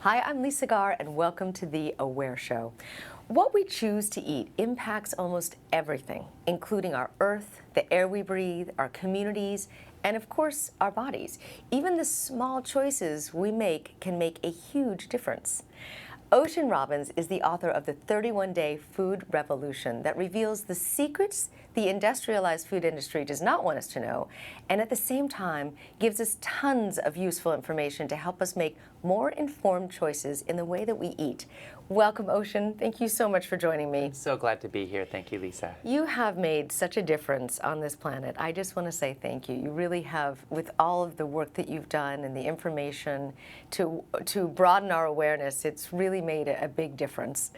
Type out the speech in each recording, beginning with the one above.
Hi, I'm Lisa Garr, and welcome to The Aware Show. What we choose to eat impacts almost everything, including our earth, the air we breathe, our communities, and of course, our bodies. Even the small choices we make can make a huge difference. Ocean Robbins is the author of the 31-Day Food Revolution that reveals the secrets the industrialized food industry does not want us to know, and at the same time gives us tons of useful information to help us make more informed choices in the way that we eat. Welcome, Ocean. Thank you so much for joining me. I'm so glad to be here. Thank you, Lisa. You have made such a difference on this planet. I just want to say thank you. You really have, with all of the work that you've done and the information to broaden our awareness, it's really made a big difference.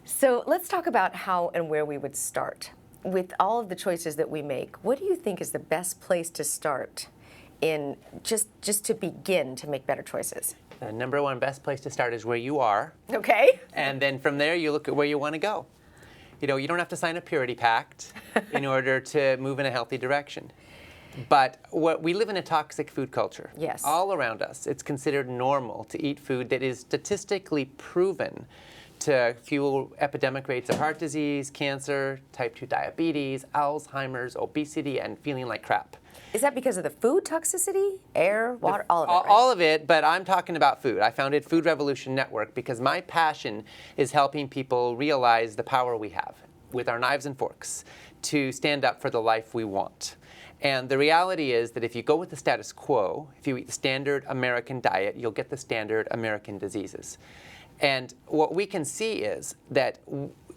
So let's talk about how and where we would start. With all of the choices that we make, what do you think is the best place to start in just to begin to make better choices? The number one best place to start is where you are. Okay. And then from there, you look at where you want to go. You know, you don't have to sign a purity pact in order to move in a healthy direction. But we live in a toxic food culture. Yes. All around us. It's considered normal to eat food that is statistically proven to fuel epidemic rates of heart disease, cancer, type 2 diabetes, Alzheimer's, obesity, and feeling like crap. Is that because of the food toxicity, air, water, all of it, right? All of it, but I'm talking about food. I founded Food Revolution Network because my passion is helping people realize the power we have with our knives and forks to stand up for the life we want. And the reality is that if you go with the status quo, if you eat the standard American diet, you'll get the standard American diseases. And what we can see is that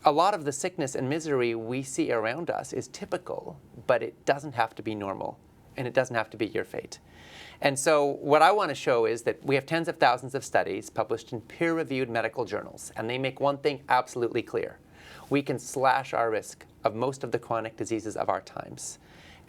a lot of the sickness and misery we see around us is typical, but it doesn't have to be normal, and it doesn't have to be your fate. And so what I want to show is that we have tens of thousands of studies published in peer-reviewed medical journals, and they make one thing absolutely clear. We can slash our risk of most of the chronic diseases of our times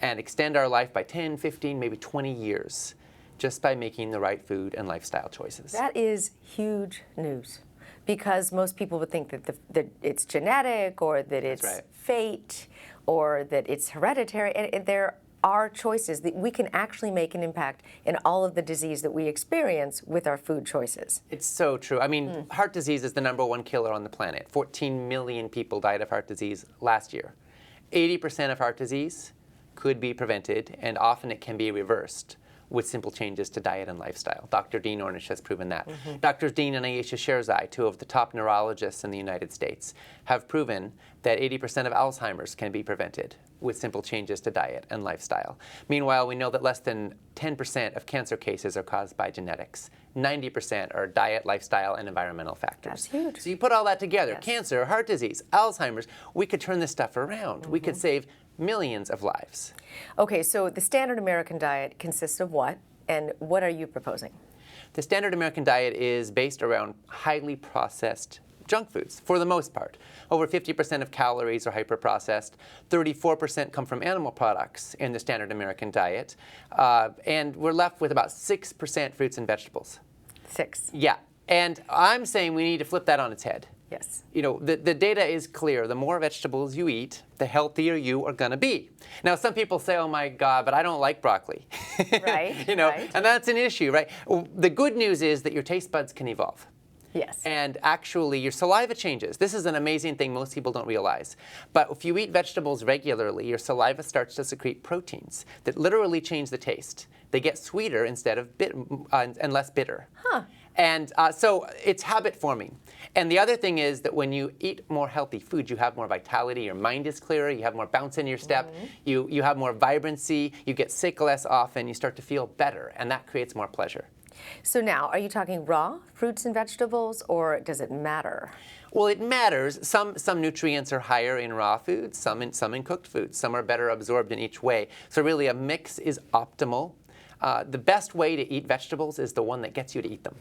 and extend our life by 10, 15, maybe 20 years just by making the right food and lifestyle choices. That is huge news, because most people would think that it's genetic, or that it's right. fate, or that it's hereditary. And there are choices that we can actually make an impact in all of the disease that we experience with our food choices. It's so true. I mean, heart disease is the number one killer on the planet. 14 million people died of heart disease last year. 80% of heart disease could be prevented, and often it can be reversed with simple changes to diet and lifestyle. Dr. Dean Ornish has proven that. Drs. Dean and Ayesha Sherzai, two of the top neurologists in the United States, have proven that 80% of Alzheimer's can be prevented with simple changes to diet and lifestyle. Meanwhile, we know that less than 10% of cancer cases are caused by genetics. 90% are diet, lifestyle, and environmental factors. That's huge. So you put all that together, Yes. Cancer, heart disease, Alzheimer's, we could turn this stuff around. We could save millions of lives. Okay, so the standard American diet consists of what, and what are you proposing? The standard American diet is based around highly processed junk foods, for the most part. Over 50% of calories are hyper-processed. 34% come from animal products in the standard American diet. And we're left with about 6% fruits and vegetables. 6. Yeah, and I'm saying we need to flip that on its head. Yes. You know, the data is clear. The more vegetables you eat, the healthier you are going to be. Now, some people say, oh my God, but I don't like broccoli. Right. You know, right. and that's an issue, right? The good news is that your taste buds can evolve. Yes. And actually, your saliva changes. This is an amazing thing most people don't realize. But if you eat vegetables regularly, your saliva starts to secrete proteins that literally change the taste. They get sweeter instead of and less bitter. Huh. And so it's habit forming. And the other thing is that when you eat more healthy food, you have more vitality, your mind is clearer, you have more bounce in your step, you have more vibrancy, you get sick less often, you start to feel better, and that creates more pleasure. So now, are you talking raw fruits and vegetables, or does it matter? Well, it matters. Some nutrients are higher in raw foods, some in cooked foods. Some are better absorbed in each way. So really, a mix is optimal. The best way to eat vegetables is the one that gets you to eat them.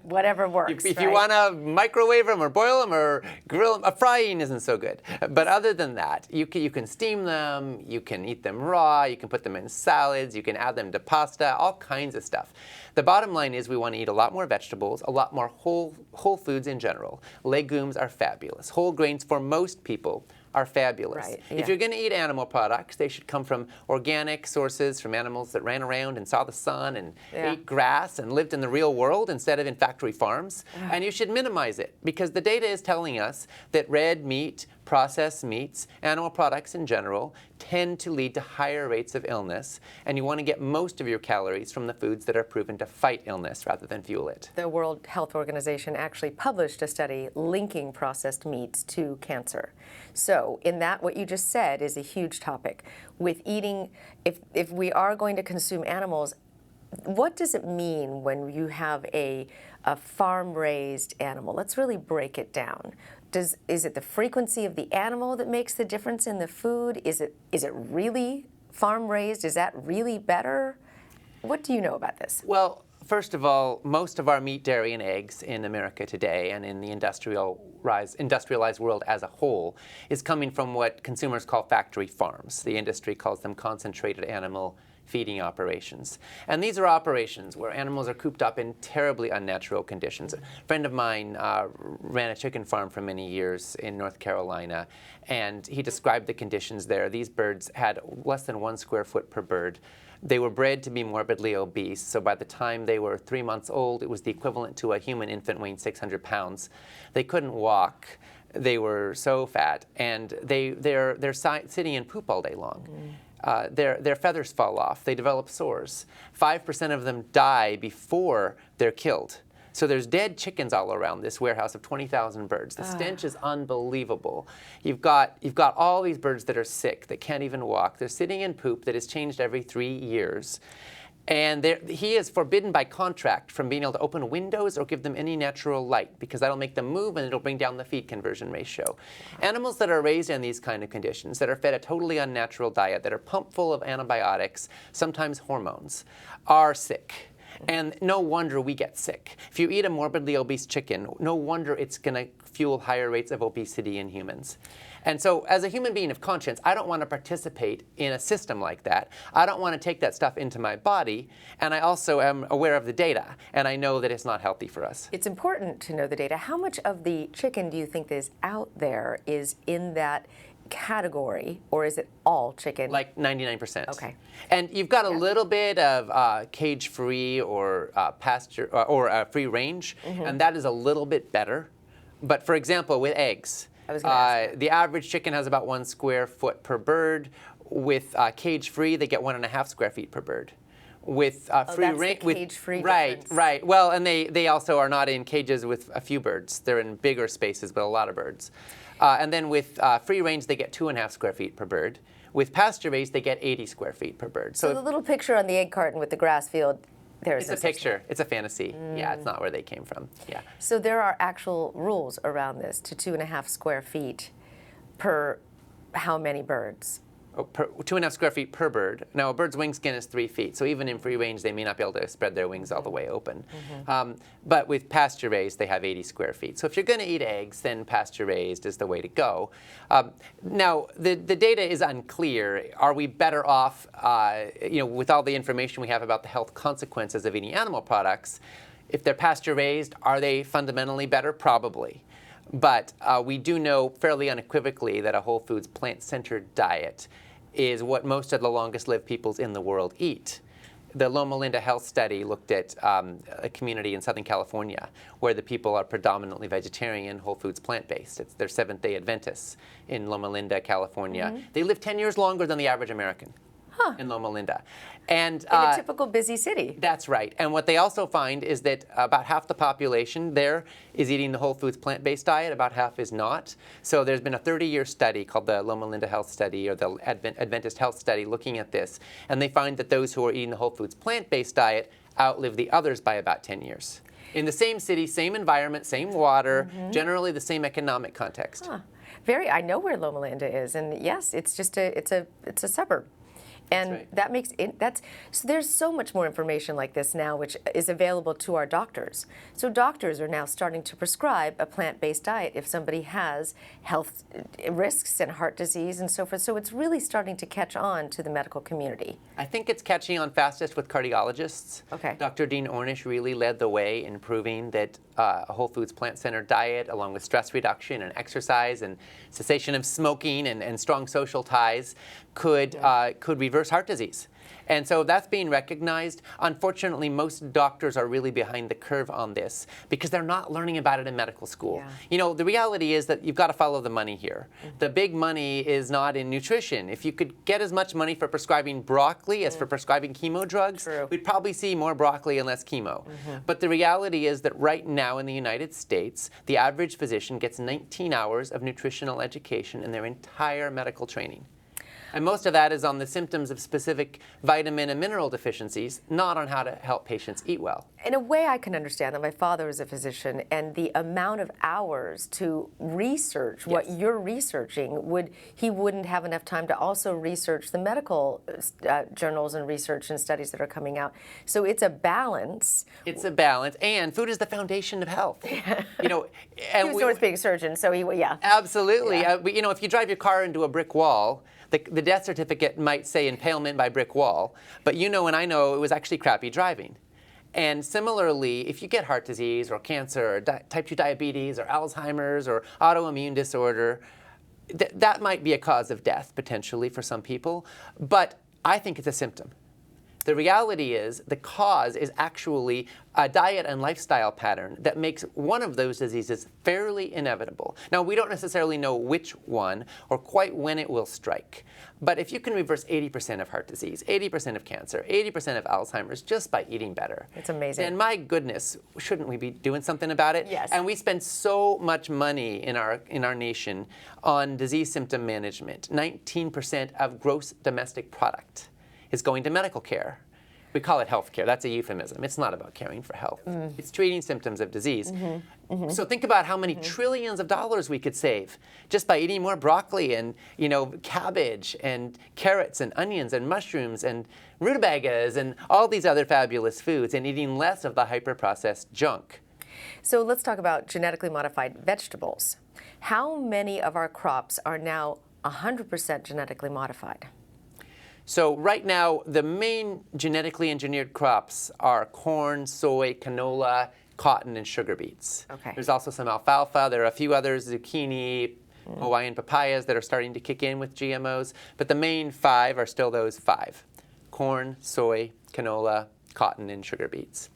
Whatever works. If you want to microwave them or boil them or grill them, frying isn't so good. But other than that, you can steam them, you can eat them raw, you can put them in salads, you can add them to pasta, all kinds of stuff. The bottom line is we want to eat a lot more vegetables, a lot more whole foods in general. Legumes are fabulous. Whole grains for most people are fabulous. Right, If yeah. you're going to eat animal products, they should come from organic sources, from animals that ran around and saw the sun and ate grass and lived in the real world instead of in factory farms. And you should minimize it, because the data is telling us that red meat, processed meats, animal products in general, tend to lead to higher rates of illness, and you want to get most of your calories from the foods that are proven to fight illness rather than fuel it. The World Health Organization actually published a study linking processed meats to cancer. So in that, what you just said is a huge topic. With eating, if we are going to consume animals, what does it mean when you have a farm-raised animal? Let's really break it down. Is it the frequency of the animal that makes the difference in the food? Is it really farm-raised? Is that really better? What do you know about this? Well, first of all, most of our meat, dairy, and eggs in America today and in the industrialized world as a whole is coming from what consumers call factory farms. The industry calls them concentrated animal feeding operations. And these are operations where animals are cooped up in terribly unnatural conditions. A friend of mine ran a chicken farm for many years in North Carolina, and he described the conditions there. These birds had less than 1 square foot per bird. They were bred to be morbidly obese, so by the time they were 3 months old, it was the equivalent to a human infant weighing 600 pounds. They couldn't walk. They were so fat, and they're sitting in poop all day long. Their feathers fall off. They develop sores. 5% of them die before they're killed. So there's dead chickens all around this warehouse of 20,000 birds. The stench is unbelievable. You've got all these birds that are sick, that can't even walk. They're sitting in poop that is changed every 3 years. And he is forbidden by contract from being able to open windows or give them any natural light, because that'll make them move and it'll bring down the feed conversion ratio. Animals that are raised in these kind of conditions, that are fed a totally unnatural diet, that are pumped full of antibiotics, sometimes hormones, are sick. And no wonder we get sick. If you eat a morbidly obese chicken, no wonder it's going to fuel higher rates of obesity in humans. And so as a human being of conscience, I don't want to participate in a system like that. I don't want to take that stuff into my body. And I also am aware of the data, and I know that it's not healthy for us. It's important to know the data. How much of the chicken do you think that is out there is in that category, or is it all chicken? Like 99%. Okay. And you've got a little bit of cage-free or pasture or free range, and that is a little bit better. But for example, with eggs, the average chicken has about 1 square foot per bird. With cage-free, they get 1.5 square feet per bird. With free range, cage-free right. Well, and they also are not in cages with a few birds. They're in bigger spaces with a lot of birds. And then with free range, they get 2.5 square feet per bird. With pasture raised, they get 80 square feet per bird. So the little picture on the egg carton with the grass field, there's it's a picture. It's a fantasy. Yeah, it's not where they came from. Yeah. So there are actual rules around this to 2.5 square feet per how many birds? 2.5 square feet per bird. Now, a bird's wingskin is 3 feet, so even in free range, they may not be able to spread their wings all the way open. But with pasture raised, they have 80 square feet. So if you're going to eat eggs, then pasture raised is the way to go. Now, the data is unclear. Are we better off, with all the information we have about the health consequences of eating animal products? If they're pasture raised, are they fundamentally better? Probably. But we do know fairly unequivocally that a whole foods, plant-centered diet is what most of the longest-lived peoples in the world eat. The Loma Linda Health Study looked at a community in Southern California where the people are predominantly vegetarian, whole foods, plant-based. They're Seventh-day Adventists in Loma Linda, California. They live 10 years longer than the average American in Loma Linda. And, in a typical busy city. That's right. And what they also find is that about half the population there is eating the whole foods plant-based diet, about half is not. So there's been a 30-year study called the Loma Linda Health Study, or the Adventist Health Study, looking at this. And they find that those who are eating the whole foods plant-based diet outlive the others by about 10 years. In the same city, same environment, same water, generally the same economic context. I know where Loma Linda is, and yes, it's just it's a suburb. And that makes it, so there's so much more information like this now, which is available to our doctors. So doctors are now starting to prescribe a plant-based diet if somebody has health risks and heart disease and so forth. So it's really starting to catch on to the medical community. I think it's catching on fastest with cardiologists. Okay. Dr. Dean Ornish really led the way in proving that a whole foods plant-centered diet, along with stress reduction and exercise and cessation of smoking and strong social ties, could reverse heart disease. And so that's being recognized. Unfortunately, most doctors are really behind the curve on this because they're not learning about it in medical school. Yeah. You know, the reality is that you've got to follow the money here. The big money is not in nutrition. If you could get as much money for prescribing broccoli as for prescribing chemo drugs, we'd probably see more broccoli and less chemo. But the reality is that right now in the United States, the average physician gets 19 hours of nutritional education in their entire medical training. And most of that is on the symptoms of specific vitamin and mineral deficiencies, not on how to help patients eat well. In a way, I can understand that. My father is a physician, and the amount of hours to research what you're researching, he wouldn't have enough time to also research the medical journals and research and studies that are coming out. So it's a balance. It's a balance, and food is the foundation of health. You know, and he was always being a surgeon, so yeah. Absolutely. You know, if you drive your car into a brick wall, the death certificate might say impalement by brick wall, but you know and I know it was actually crappy driving. And similarly, if you get heart disease or cancer or type 2 diabetes or Alzheimer's or autoimmune disorder, that might be a cause of death potentially for some people, but I think it's a symptom. The reality is the cause is actually a diet and lifestyle pattern that makes one of those diseases fairly inevitable. Now, we don't necessarily know which one or quite when it will strike. But if you can reverse 80% of heart disease, 80% of cancer, 80% of Alzheimer's just by eating better, it's amazing. And my goodness, shouldn't we be doing something about it? Yes. And we spend so much money in our nation on disease symptom management. 19% of gross domestic product is going to medical care. We call it health care. That's a euphemism. It's not about caring for health. It's treating symptoms of disease. So think about how many trillions of dollars we could save just by eating more broccoli and, you know, cabbage and carrots and onions and mushrooms and rutabagas and all these other fabulous foods, and eating less of the hyper-processed junk. So let's talk about genetically modified vegetables. How many of our crops are now 100% genetically modified? So right now, the main genetically engineered crops are corn, soy, canola, cotton, and sugar beets. Okay. There's also some alfalfa. There are a few others, zucchini, Hawaiian papayas that are starting to kick in with GMOs. But the main 5 are still those 5: corn, soy, canola, cotton, and sugar beets.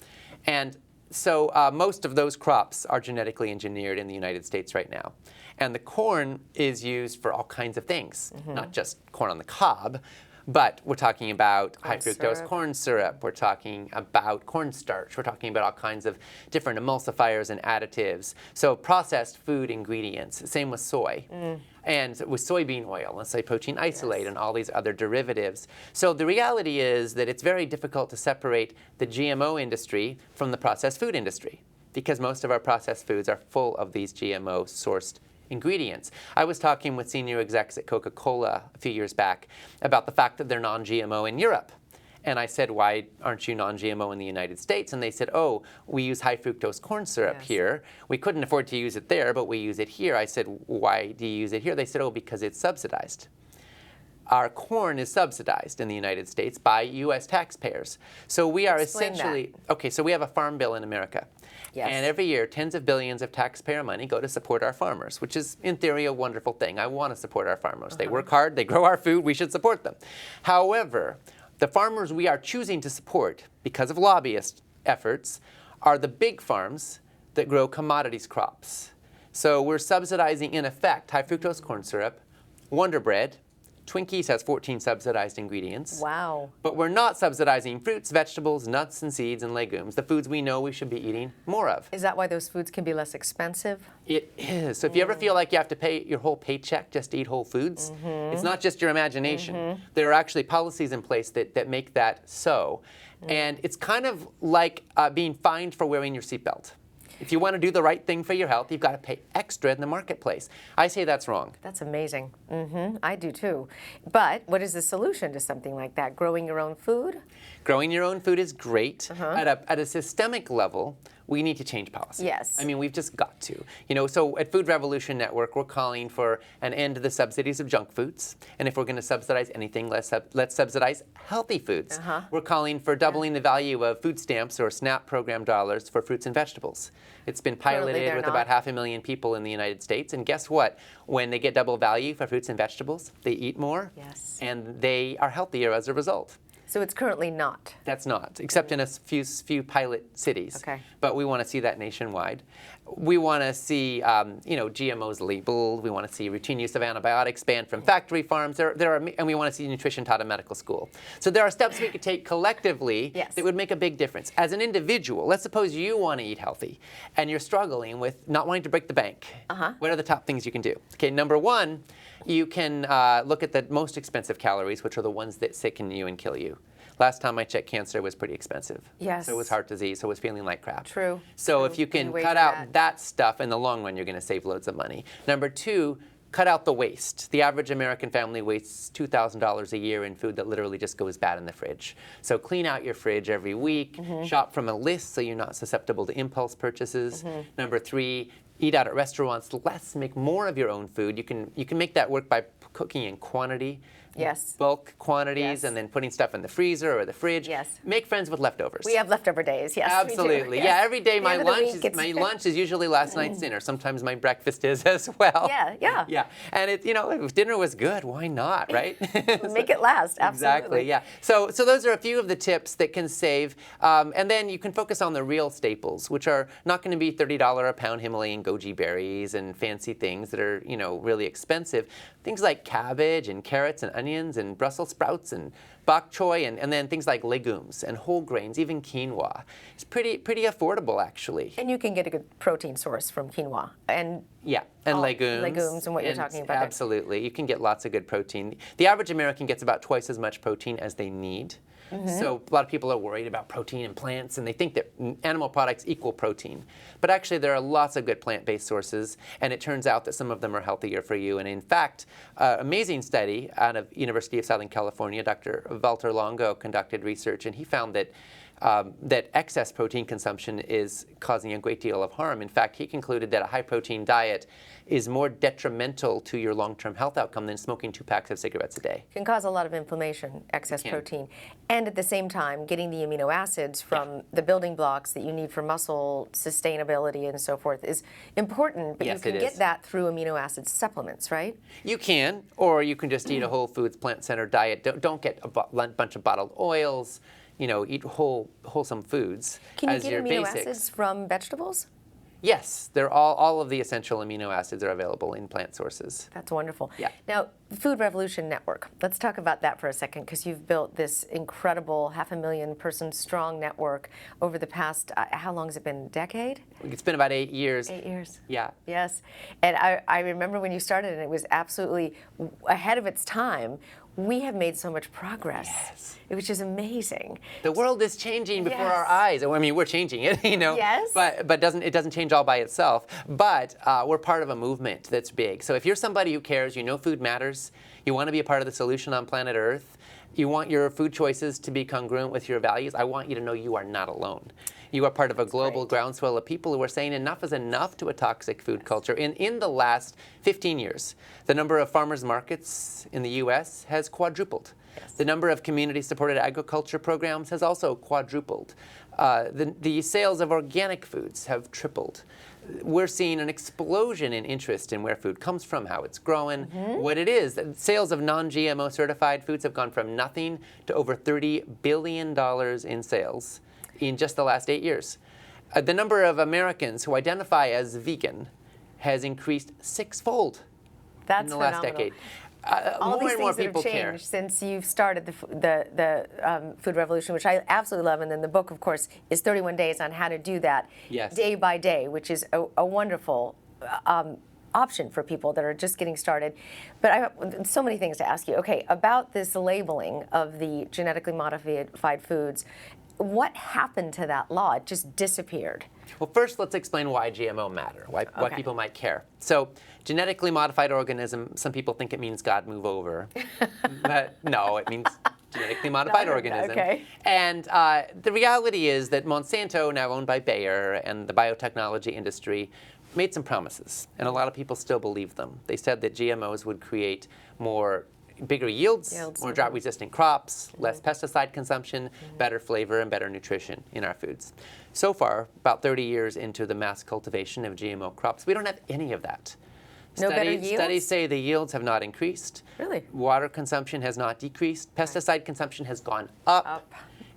And so most of those crops are genetically engineered in the United States right now. And the corn is used for all kinds of things, not just corn on the cob, but we're talking about high fructose corn syrup, we're talking about cornstarch, we're talking about all kinds of different emulsifiers and additives. So processed food ingredients, same with soy. And with soybean oil and soy protein isolate and all these other derivatives. So the reality is that it's very difficult to separate the GMO industry from the processed food industry, because most of our processed foods are full of these GMO-sourced ingredients. I was talking with senior execs at Coca-Cola a few years back about the fact that they're non-GMO in Europe. And I said, why aren't you non-GMO in the United States? And they said, oh, we use high fructose corn syrup here. We couldn't afford to use it there, but we use it here. I said, why do you use it here? They said, oh, because it's subsidized. Our corn is subsidized in the United States by U.S. taxpayers. So we are essentially, okay, so we have a farm bill in America. Yes. And every year, tens of billions of taxpayer money go to support our farmers, which is, in theory, a wonderful thing. I want to support our farmers. They work hard, they grow our food, we should support them. However, the farmers we are choosing to support, because of lobbyist efforts, are the big farms that grow commodities crops. So we're subsidizing, in effect, high fructose corn syrup, Wonder Bread. Twinkies has 14 subsidized ingredients. Wow. But we're not subsidizing fruits, vegetables, nuts, and seeds, and legumes, the foods we know we should be eating more of. Is that why those foods can be less expensive? It is. So if you ever feel like you have to pay your whole paycheck just to eat whole foods, it's not just your imagination. There are actually policies in place that make that so. And it's kind of like being fined for wearing your seatbelt. If you want to do the right thing for your health, you've got to pay extra in the marketplace. I say that's wrong. That's amazing. I do too. But what is the solution to something like that? Growing your own food? Growing your own food is great. At a systemic level, we need to change policy. Yes. I mean, we've just got to. So at Food Revolution Network, we're calling for an end to the subsidies of junk foods. And if we're going to subsidize anything, let's subsidize healthy foods. We're calling for doubling the value of food stamps or SNAP program dollars for fruits and vegetables. It's been piloted with about 500,000 people in the United States. And guess what? When they get double value for fruits and vegetables, they eat more. Yes. And they are healthier as a result. So it's currently not. That's not, except in a few pilot cities. Okay. But we want to see that nationwide. We want to see, GMOs labeled. We want to see routine use of antibiotics banned from factory farms. And we want to see nutrition taught in medical school. So there are steps we could take collectively that would make a big difference. As an individual, let's suppose you want to eat healthy, and you're struggling with not wanting to break the bank. What are the top things you can do? Okay, number one, you can look at the most expensive calories, which are the ones that sicken you and kill you. Last time I checked, cancer was pretty expensive. Yes. So it was heart disease, so it was feeling like crap. True. So if you can cut out that stuff, in the long run, you're going to save loads of money. Number two, cut out the waste. The average American family wastes $2,000 a year in food that literally just goes bad in the fridge. So clean out your fridge every week. Shop from a list so you're not susceptible to impulse purchases. Number three, eat out at restaurants less, make more of your own food. You can make that work by cooking in quantity. Yes. Bulk quantities, and then putting stuff in the freezer or the fridge. Yes. Make friends with leftovers. We have leftover days, yes. Absolutely. Yes. Yeah, every day my Week, lunch is usually last night's dinner. Sometimes my breakfast is as well. Yeah. Yeah. And if dinner was good, why not, right? Make it last, absolutely. Exactly, yeah. So those are a few of the tips that can save. And then you can focus on the real staples, which are not going to be $30 a pound Himalayan goji berries and fancy things that are, really expensive. Things like cabbage and carrots and onions and Brussels sprouts and bok choy and then things like legumes and whole grains, even quinoa. It's pretty affordable, actually. And you can get a good protein source from quinoa. And legumes. Legumes and what you're talking about. Absolutely. You can get lots of good protein. The average American gets about twice as much protein as they need. So a lot of people are worried about protein in plants, and they think that animal products equal protein. But actually, there are lots of good plant-based sources, and it turns out that some of them are healthier for you. And in fact, amazing study out of University of Southern California, Dr. Walter Longo conducted research, and he found that that excess protein consumption is causing a great deal of harm. In fact, he concluded that a high-protein diet is more detrimental to your long-term health outcome than smoking 2 packs of cigarettes a day. Can cause a lot of inflammation, excess protein. And at the same time, getting the amino acids from the building blocks that you need for muscle sustainability and so forth is important, but you can get that through amino acid supplements, right? You can, or you can just eat a whole foods, plant-centered diet. Don't get a bunch of bottled oils. Eat wholesome foods as your basics. Can you get amino acids from vegetables? Yes, they're all of the essential amino acids are available in plant sources. That's wonderful. Yeah. Now, Food Revolution Network. Let's talk about that for a second, because you've built this incredible 500,000 person strong network over the past, how long has it been, decade? It's been about 8 years. 8 years. Yeah. Yes. And I remember when you started, and it was absolutely ahead of its time. We have made so much progress, which is amazing. The world is changing before our eyes. I mean, we're changing it, Yes. But it doesn't change all by itself. But we're part of a movement that's big. So if you're somebody who cares, food matters, you want to be a part of the solution on planet Earth, you want your food choices to be congruent with your values, I want you to know you are not alone. You are part of a global groundswell of people who are saying enough is enough to a toxic food culture. In the last 15 years, the number of farmers markets in the U.S. has quadrupled. Yes. The number of community-supported agriculture programs has also quadrupled. The sales of organic foods have tripled. We're seeing an explosion in interest in where food comes from, how it's growing, what it is. Sales of non-GMO certified foods have gone from nothing to over $30 billion in sales in just the last 8 years. The number of Americans who identify as vegan has increased 6-fold in the last decade. All these more things people that have care. changed since you've started the Food Revolution, which I absolutely love, and then the book, of course, is 31 Days on how to do that day by day, which is a wonderful option for people that are just getting started. But I have so many things to ask you. Okay, about this labeling of the genetically modified foods, what happened to that law? It just disappeared. Well, first, let's explain why GMO matter, why people might care. So, genetically modified organism, some people think it means God move over. But no, it means genetically modified organism. Okay. And the reality is that Monsanto, now owned by Bayer, and the biotechnology industry made some promises, and a lot of people still believe them. They said that GMOs would create bigger yields, more drought-resistant crops, less pesticide consumption, better flavor, and better nutrition in our foods. So far, about 30 years into the mass cultivation of GMO crops, we don't have any of that. No better yields? Studies say the yields have not increased. Really? Water consumption has not decreased. Pesticide consumption has gone up.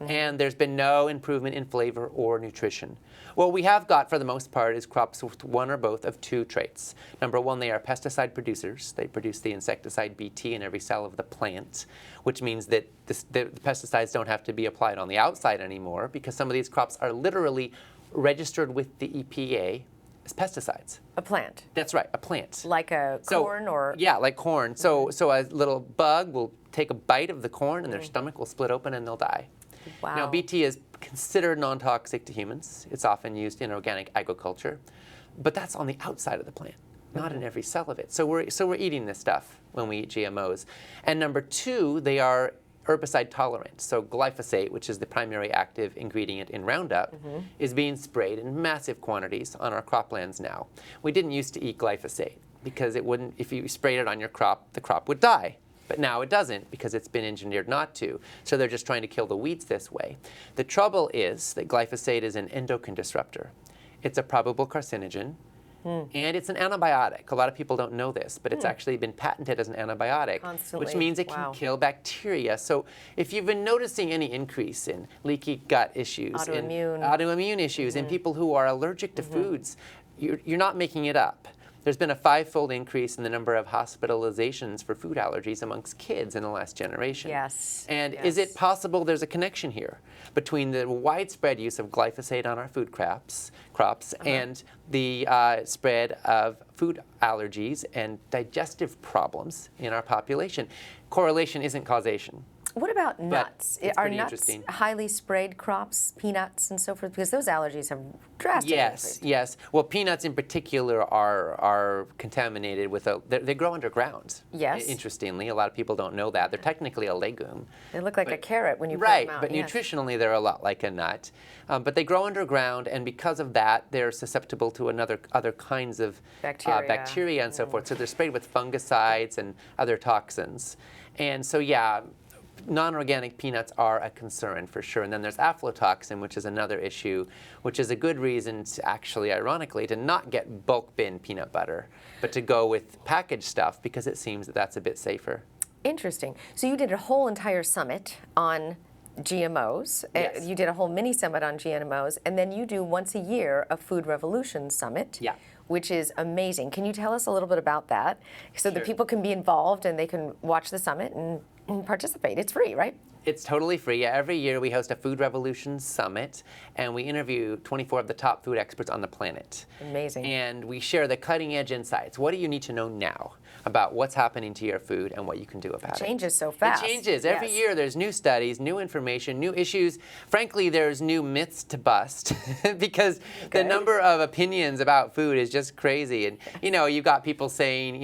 And there's been no improvement in flavor or nutrition. What we have got, for the most part, is crops with one or both of two traits. Number one, they are pesticide producers. They produce the insecticide Bt in every cell of the plant, which means that the pesticides don't have to be applied on the outside anymore, because some of these crops are literally registered with the EPA as pesticides. A plant. That's right, a plant. Like corn or? Yeah, like corn. So a little bug will take a bite of the corn and their stomach will split open and they'll die. Wow. Now, Bt is considered non-toxic to humans. It's often used in organic agriculture. But that's on the outside of the plant, not in every cell of it. So we're eating this stuff when we eat GMOs. And number two, they are herbicide tolerant. So glyphosate, which is the primary active ingredient in Roundup, is being sprayed in massive quantities on our croplands now. We didn't used to eat glyphosate because it wouldn't, if you sprayed it on your crop, the crop would die. But now it doesn't, because it's been engineered not to. So they're just trying to kill the weeds this way. The trouble is that glyphosate is an endocrine disruptor. It's a probable carcinogen, and it's an antibiotic. A lot of people don't know this, but it's actually been patented as an antibiotic, Constantly. which means it can kill bacteria. So if you've been noticing any increase in leaky gut issues, autoimmune issues, in people who are allergic to foods, you're not making it up. There's been a 5-fold increase in the number of hospitalizations for food allergies amongst kids in the last generation. Yes. And is it possible there's a connection here between the widespread use of glyphosate on our food crops and the spread of food allergies and digestive problems in our population? Correlation isn't causation. What about nuts? Are nuts interesting. highly sprayed crops, peanuts and so forth? Because those allergies have drastically increased. Yes. Well, peanuts in particular are contaminated with they grow underground. Yes. Interestingly, a lot of people don't know that. They're technically a legume. They look like a carrot when you pull Right, them out. but nutritionally they're a lot like a nut. But they grow underground, and because of that, they're susceptible to other kinds of bacteria and so forth. So they're sprayed with fungicides and other toxins. And so, yeah, non-organic peanuts are a concern for sure. And then there's aflatoxin, which is another issue, which is a good reason to actually, ironically, to not get bulk bin peanut butter, but to go with packaged stuff, because it seems that that's a bit safer. Interesting. So you did a whole entire summit on GMOs. Yes. You did a whole mini summit on GMOs, and then you do once a year a Food Revolution Summit. Yeah. Which is amazing. Can you tell us a little bit about that, so that people can be involved and they can watch the summit and participate? It's free, right? It's totally free. Every year we host a Food Revolution Summit, and we interview 24 of the top food experts on the planet. Amazing. And we share the cutting edge insights. What do you need to know now about what's happening to your food and what you can do about it? It changes so fast. It changes. Every year there's new studies, new information, new issues. Frankly, there's new myths to bust because the number of opinions about food is just crazy. And, you've got people saying,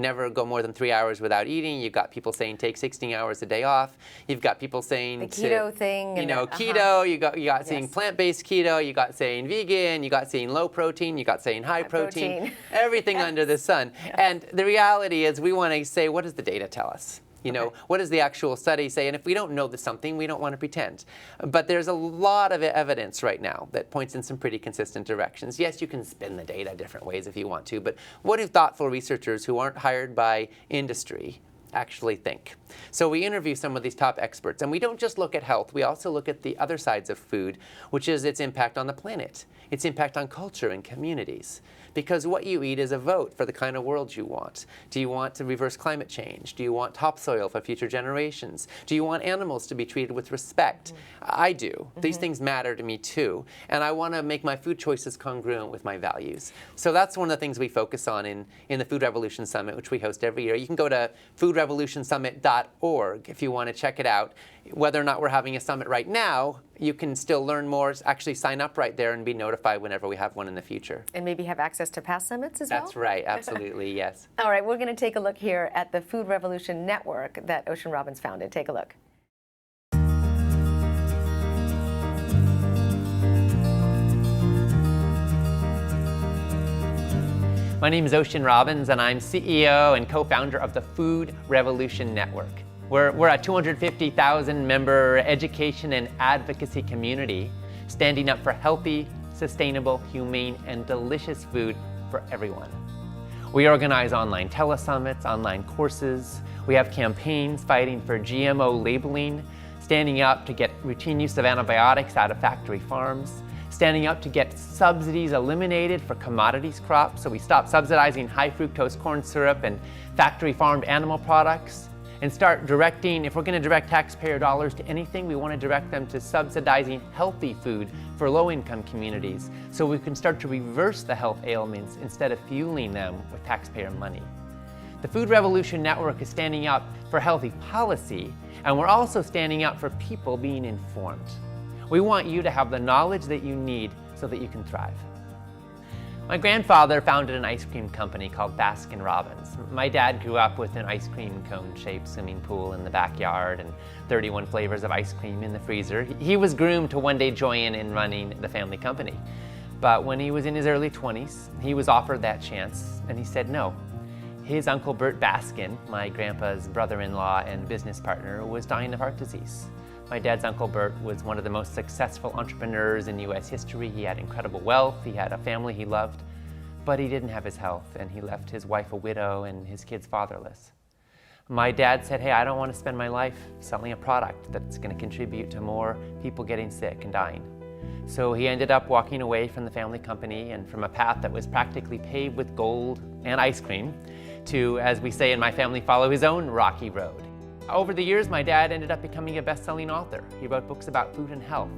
never go more than 3 hours without eating. You've got people saying take 16 hours a day off. You've got people saying the keto thing. Keto. You got saying plant-based keto. You got saying vegan. You got saying low protein. You got saying high protein. Everything under the sun. And the reality is, we want to say, what does the data tell us? What does the actual study say? And if we don't know something, we don't want to pretend. But there's a lot of evidence right now that points in some pretty consistent directions. Yes, you can spin the data different ways if you want to, but what do thoughtful researchers who aren't hired by industry actually think? So we interview some of these top experts, and we don't just look at health, we also look at the other sides of food, which is its impact on the planet, its impact on culture and communities. Because what you eat is a vote for the kind of world you want. Do you want to reverse climate change? Do you want topsoil for future generations? Do you want animals to be treated with respect? I do. These things matter to me too. And I want to make my food choices congruent with my values. So that's one of the things we focus on in the Food Revolution Summit, which we host every year. You can go to foodrevolutionsummit.org if you want to check it out. Whether or not we're having a summit right now, you can still learn more, actually sign up right there and be notified whenever we have one in the future. And maybe have access to past summits as well? That's right, absolutely, yes. All right, we're going to take a look here at the Food Revolution Network that Ocean Robbins founded. Take a look. My name is Ocean Robbins, and I'm CEO and co-founder of the Food Revolution Network. We're a 250,000 member education and advocacy community standing up for healthy, sustainable, humane, and delicious food for everyone. We organize online telesummits, online courses. We have campaigns fighting for GMO labeling, standing up to get routine use of antibiotics out of factory farms, standing up to get subsidies eliminated for commodities crops, so we stop subsidizing high fructose corn syrup and factory farmed animal products, and start directing, if we're going to direct taxpayer dollars to anything, we want to direct them to subsidizing healthy food for low-income communities, so we can start to reverse the health ailments instead of fueling them with taxpayer money. The Food Revolution Network is standing up for healthy policy, and we're also standing up for people being informed. We want you to have the knowledge that you need so that you can thrive. My grandfather founded an ice cream company called Baskin-Robbins. My dad grew up with an ice cream cone-shaped swimming pool in the backyard and 31 flavors of ice cream in the freezer. He was groomed to one day join in running the family company. But when he was in his early 20s, he was offered that chance, and he said no. His uncle Bert Baskin, my grandpa's brother-in-law and business partner, was dying of heart disease. My dad's uncle Bert was one of the most successful entrepreneurs in US history. He had incredible wealth, he had a family he loved, but he didn't have his health, and he left his wife a widow and his kids fatherless. My dad said, hey, I don't want to spend my life selling a product that's going to contribute to more people getting sick and dying. So he ended up walking away from the family company and from a path that was practically paved with gold and ice cream to, as we say in my family, follow his own rocky road. Over the years, my dad ended up becoming a best-selling author. He wrote books about food and health.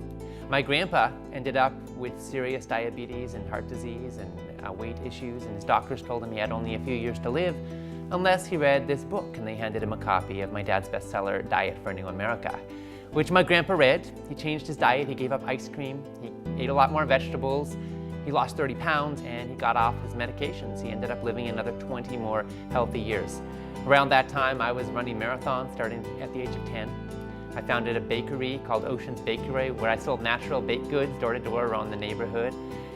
My grandpa ended up with serious diabetes and heart disease and weight issues, and his doctors told him he had only a few years to live unless he read this book, and they handed him a copy of my dad's bestseller, Diet for a New America, which my grandpa read. He changed his diet, he gave up ice cream, he ate a lot more vegetables, he lost 30 pounds, and he got off his medications. He ended up living another 20 more healthy years. Around that time, I was running marathons starting at the age of 10. I founded a bakery called Ocean's Bakery where I sold natural baked goods door to door around the neighborhood.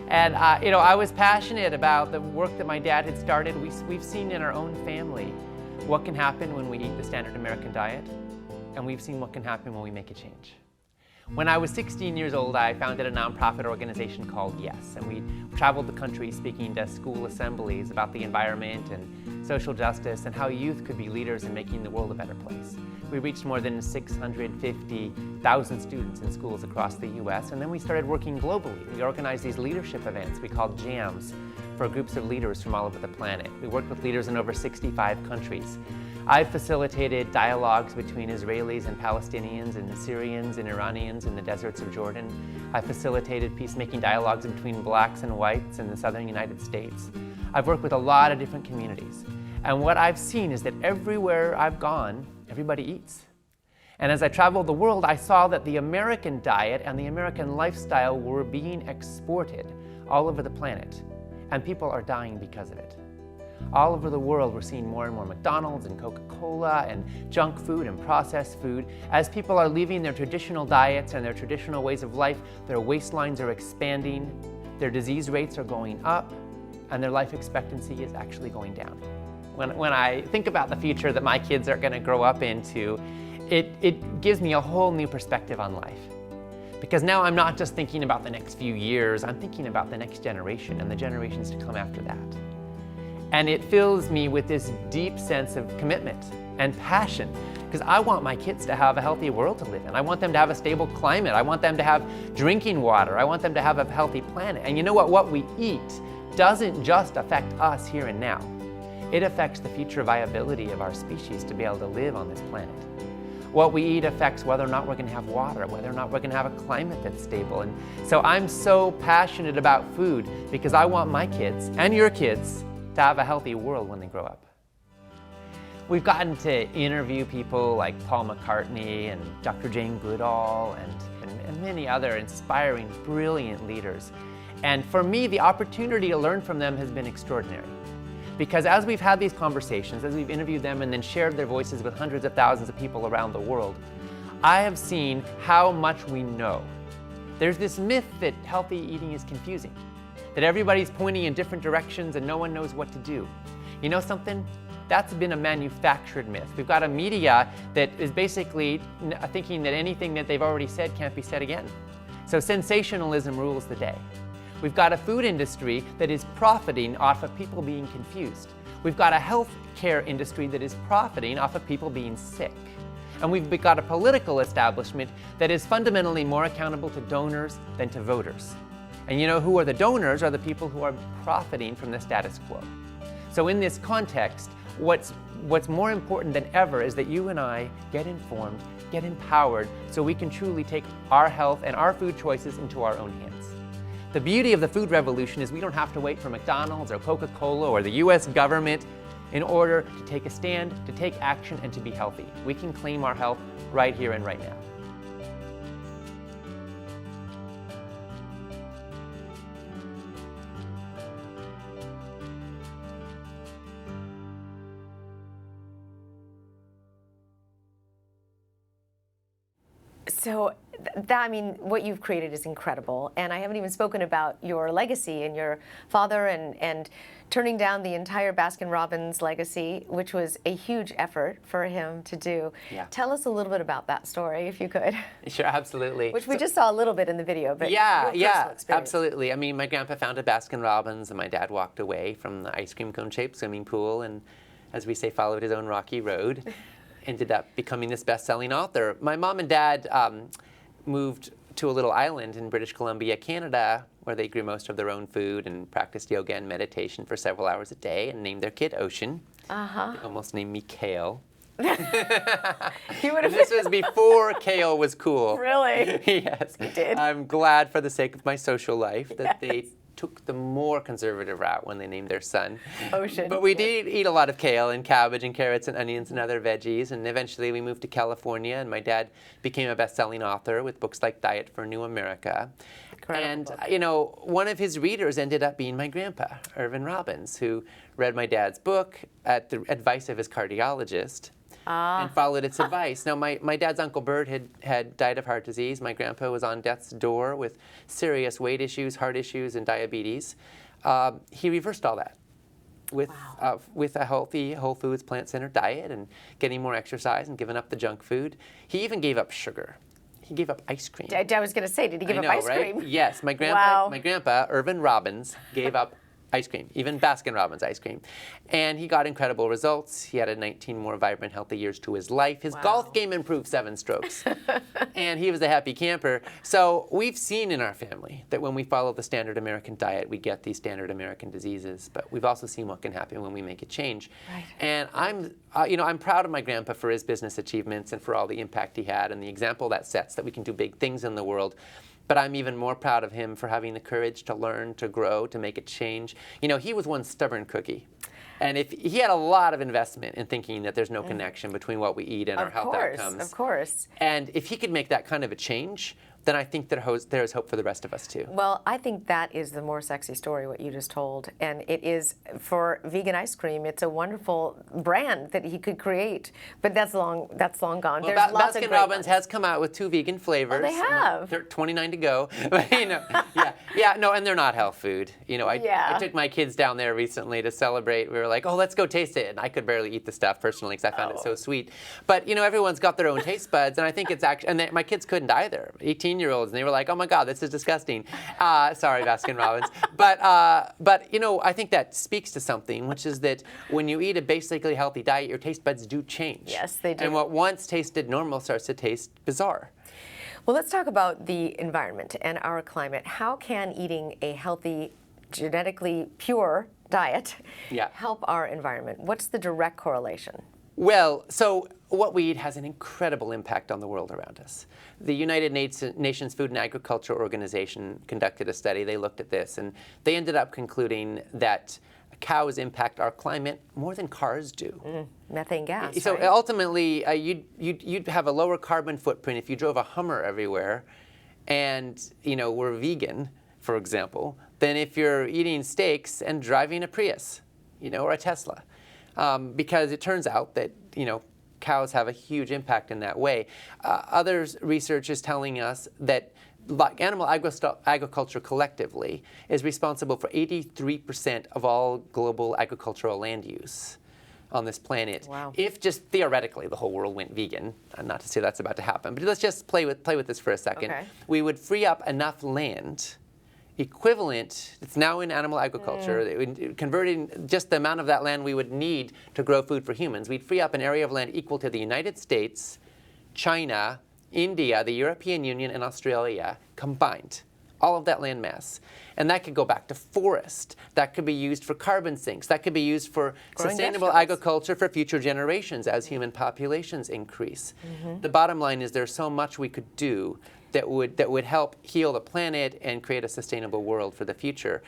And I was passionate about the work that my dad had started. We've seen in our own family what can happen when we eat the standard American diet, and we've seen what can happen when we make a change. When I was 16 years old, I founded a nonprofit organization called Yes, and we traveled the country speaking to school assemblies about the environment and social justice and how youth could be leaders in making the world a better place. We reached more than 650,000 students in schools across the US, and then we started working globally. We organized these leadership events we called jams for groups of leaders from all over the planet. We worked with leaders in over 65 countries. I've facilitated dialogues between Israelis and Palestinians and Syrians and Iranians in the deserts of Jordan. I've facilitated peacemaking dialogues between blacks and whites in the southern United States. I've worked with a lot of different communities. And what I've seen is that everywhere I've gone, everybody eats. And as I traveled the world, I saw that the American diet and the American lifestyle were being exported all over the planet, and people are dying because of it. All over the world, we're seeing more and more McDonald's and Coca-Cola and junk food and processed food. As people are leaving their traditional diets and their traditional ways of life, their waistlines are expanding, their disease rates are going up, and their life expectancy is actually going down. When I think about the future that my kids are going to grow up into, it gives me a whole new perspective on life. Because now I'm not just thinking about the next few years, I'm thinking about the next generation and the generations to come after that. And it fills me with this deep sense of commitment and passion, because I want my kids to have a healthy world to live in. I want them to have a stable climate. I want them to have drinking water. I want them to have a healthy planet. And you know what? What we eat doesn't just affect us here and now. It affects the future viability of our species to be able to live on this planet. What we eat affects whether or not we're going to have water, whether or not we're going to have a climate that's stable. And so I'm so passionate about food because I want my kids and your kids to have a healthy world when they grow up. We've gotten to interview people like Paul McCartney and Dr. Jane Goodall and many other inspiring, brilliant leaders. And for me, the opportunity to learn from them has been extraordinary. Because as we've had these conversations, as we've interviewed them and then shared their voices with hundreds of thousands of people around the world, I have seen how much we know. There's this myth that healthy eating is confusing. that everybody's pointing in different directions and no one knows what to do. You know something? That's been a manufactured myth. We've got a media that is basically thinking that anything that they've already said can't be said again. So sensationalism rules the day. We've got a food industry that is profiting off of people being confused. We've got a healthcare industry that is profiting off of people being sick. And we've got a political establishment that is fundamentally more accountable to donors than to voters. And you know who are the donors? Are the people who are profiting from the status quo. So in this context, what's more important than ever is that you and I get informed, get empowered, so we can truly take our health and our food choices into our own hands. The beauty of the food revolution is we don't have to wait for McDonald's or Coca-Cola or the US government in order to take a stand, to take action, and to be healthy. We can claim our health right here and right now. So that, I mean, what you've created is incredible. And I haven't even spoken about your legacy and your father and turning down the entire Baskin-Robbins legacy, which was a huge effort for him to do. Yeah. Tell us a little bit about that story, if you could. Sure, absolutely. Which we just saw a little bit in the video, but yeah, your personal experience. absolutely. I mean, my grandpa founded Baskin-Robbins, and my dad walked away from the ice cream cone-shaped swimming pool, and as we say, followed his own rocky road. Ended up becoming this best-selling author. My mom and dad moved to a little island in British Columbia, Canada, where they grew most of their own food and practiced yoga and meditation for several hours a day, and named their kid Ocean. Uh-huh. They almost named me Kale. You would have. This was before kale was cool. Really? Yes. You did? I'm glad for the sake of my social life that they took the more conservative route when they named their son. Ocean. But we did eat a lot of kale and cabbage and carrots and onions and other veggies, and eventually we moved to California, and my dad became a best-selling author with books like Diet for New America. Incredible And book. you know, one of his readers ended up being my grandpa, Ocean Robbins, who read my dad's book at the advice of his cardiologist. And followed its advice. Now, my dad's Uncle Bert had died of heart disease. My grandpa was on death's door with serious weight issues, heart issues, and diabetes. He reversed all that with a healthy, whole foods, plant-centered diet and getting more exercise and giving up the junk food. He even gave up sugar. He gave up ice cream. I was going to say, did he give up ice right? cream? Yes, my grandpa, Ocean Robbins, gave up ice cream, even Baskin-Robbins ice cream. And he got incredible results. He added 19 more vibrant, healthy years to his life. His golf game improved 7 strokes. And he was a happy camper. So we've seen in our family that when we follow the standard American diet, we get these standard American diseases. But we've also seen what can happen when we make a change. Right. And I'm proud of my grandpa for his business achievements and for all the impact he had and the example that sets that we can do big things in the world. But I'm even more proud of him for having the courage to learn, to grow, to make a change. You know, he was one stubborn cookie. And if he had a lot of investment in thinking that there's no connection between what we eat and our health outcomes. Of course. And if he could make that kind of a change, then I think there's hope for the rest of us too. Well, I think that is the more sexy story, what you just told. And it is, for vegan ice cream, it's a wonderful brand that he could create. But that's long gone. Well, There's lots of great Baskin-Robbins ones. has come out with 2 vegan flavors. Oh, they have? They're 29 to go. But, no, and they're not health food. You know, I took my kids down there recently to celebrate. We were like, oh, let's go taste it. And I could barely eat the stuff personally because I found it so sweet. But, you know, everyone's got their own taste buds. And I think it's actually, and my kids couldn't either. 18-year-olds, and they were like, oh my God, this is disgusting. Sorry, Baskin-Robbins. But, you know, I think that speaks to something, which is that when you eat a basically healthy diet, your taste buds do change. Yes, they do. And what once tasted normal starts to taste bizarre. Well, let's talk about the environment and our climate. How can eating a healthy, genetically pure diet help our environment? What's the direct correlation? Well, so what we eat has an incredible impact on the world around us. The United Nations Food and Agriculture Organization conducted a study. They looked at this, and they ended up concluding that cows impact our climate more than cars do. Methane gas, So right? ultimately, you'd have a lower carbon footprint if you drove a Hummer everywhere and, you know, were vegan, for example, than if you're eating steaks and driving a Prius, you know, or a Tesla. Because it turns out that, you know, cows have a huge impact in that way. Research is telling us that like animal agriculture collectively is responsible for 83% of all global agricultural land use on this planet. Wow. If just theoretically the whole world went vegan, not to say that's about to happen, but let's just play with this for a second. Okay. We would free up enough land equivalent, it's now in animal agriculture, converting just the amount of that land we would need to grow food for humans, we'd free up an area of land equal to the United States, China, India, the European Union, and Australia combined. All of that land mass. And that could go back to forest. That could be used for carbon sinks. That could be used for Growing sustainable vegetables. agriculture for future generations as human populations increase. The bottom line is there's so much we could do that would help heal the planet and create a sustainable world for the future.